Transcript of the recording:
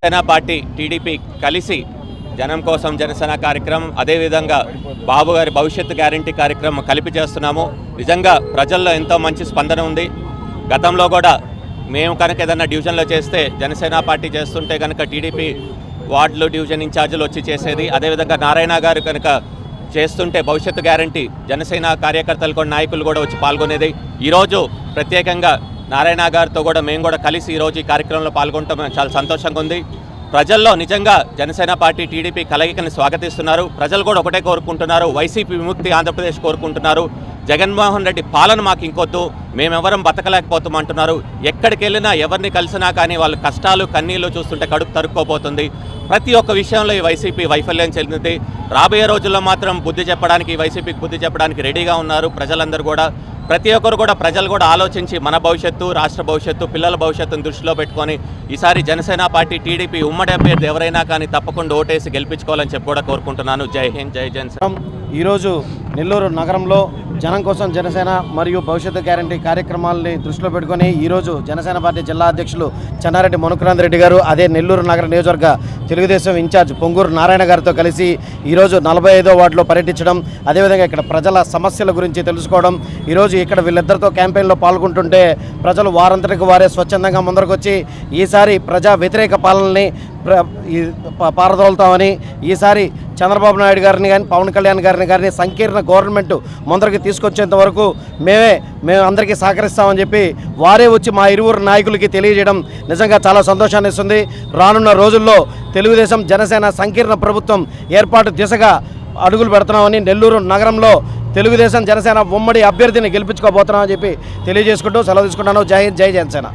Janasena party TDP కలిసి జనం కోసం జనసేన కార్యక్రమం, అదేవిధంగా బాబు గారి భవిష్యత్తు గ్యారంటీ కార్యక్రమం కలిపి చేస్తున్నాము. నిజంగా ప్రజల్లో ఎంతో మంచి స్పందన ఉంది. గతంలో కూడా మేము కనుక ఏదన్నా డివిజన్లో చేస్తే జనసేన పార్టీ చేస్తుంటే కనుక టీడీపీ వార్డులు డివిజన్ ఇన్ఛార్జీలు వచ్చి చేసేది. అదేవిధంగా నారాయణ గారు కనుక చేస్తుంటే భవిష్యత్తు గ్యారంటీ జనసేన కార్యకర్తలు కూడా నాయకులు కూడా వచ్చి పాల్గొనేది. ఈరోజు ప్రత్యేకంగా నారాయణ గారితో కూడా మేము కూడా కలిసి ఈరోజు ఈ కార్యక్రమంలో పాల్గొనడం చాలా సంతోషంగా ఉంది. ప్రజల్లో నిజంగా జనసేన పార్టీ టీడీపీ కలయికని స్వాగతిస్తున్నారు. ప్రజలు కూడా ఒకటే కోరుకుంటున్నారు, వైసీపీ విముక్తి ఆంధ్రప్రదేశ్ కోరుకుంటున్నారు. జగన్మోహన్ రెడ్డి పాలన మాకు ఇంకొద్దు, మేమెవరం బతకలేకపోతామంటున్నారు. ఎక్కడికి వెళ్ళినా ఎవరిని కలిసినా కానీ వాళ్ళ కష్టాలు కన్నీళ్లు చూస్తుంటే కడుపు తరుక్కోపోతుంది. ప్రతి ఒక్క విషయంలో ఈ వైసీపీ వైఫల్యం చెందింది. రాబోయే రోజుల్లో మాత్రం బుద్ధి చెప్పడానికి, వైసీపీకి బుద్ధి చెప్పడానికి రెడీగా ఉన్నారు ప్రజలందరూ కూడా. ప్రతి ఒక్కరు కూడా ప్రజలు కూడా ఆలోచించి మన భవిష్యత్తు, రాష్ట్ర భవిష్యత్తు, పిల్లల భవిష్యత్తును దృష్టిలో పెట్టుకొని ఈసారి జనసేన పార్టీ టీడీపీ ఉమ్మడి అభ్యర్థి ఎవరైనా కానీ తప్పకుండా ఓటేసి గెలిపించుకోవాలని చెప్పి కూడా కోరుకుంటున్నాను. జై హింద్, జై జనసేన. ఈరోజు నెల్లూరు నగరంలో జనం కోసం జనసేన మరియు భవిష్యత్తు గ్యారంటీ కార్యక్రమాలని దృష్టిలో పెట్టుకొని ఈరోజు జనసేన పార్టీ జిల్లా అధ్యక్షులు చెన్నారెడ్డి మనుక్రాంత్ రెడ్డి గారు, అదే నెల్లూరు నగర నియోజకవర్గ తెలుగుదేశం ఇన్ఛార్జ్ పొంగూరు నారాయణ గారితో కలిసి ఈరోజు 45వ వార్డులో పర్యటించడం, అదేవిధంగా ఇక్కడ ప్రజల సమస్యల గురించి తెలుసుకోవడం, ఈరోజు ఇక్కడ వీళ్ళిద్దరితో క్యాంపెయిన్లో పాల్గొంటుంటే ప్రజలు వారంతటికి వారే స్వచ్ఛందంగా ముందరకు వచ్చి ఈసారి ప్రజా వ్యతిరేక పాలనని పారదోలుతామని, ఈసారి చంద్రబాబు నాయుడు గారిని కానీ పవన్ కళ్యాణ్ గారిని కానీ సంకీర్ణ గవర్నమెంట్ ముందరికి తీసుకొచ్చేంత వరకు మేము అందరికీ సహకరిస్తామని చెప్పి వారే వచ్చి మా ఇరువురు నాయకులకి తెలియజేయడం నిజంగా చాలా సంతోషాన్ని ఇస్తుంది. రానున్న రోజుల్లో తెలుగుదేశం జనసేన సంకీర్ణ ప్రభుత్వం ఏర్పాటు దిశగా అడుగులు పెడుతున్నామని, నెల్లూరు నగరంలో తెలుగుదేశం జనసేన ఉమ్మడి అభ్యర్థిని గెలిపించుకోబోతున్నామని చెప్పి తెలియజేసుకుంటూ సెలవు తీసుకుంటాను. జై హింద్, జై జనసేన.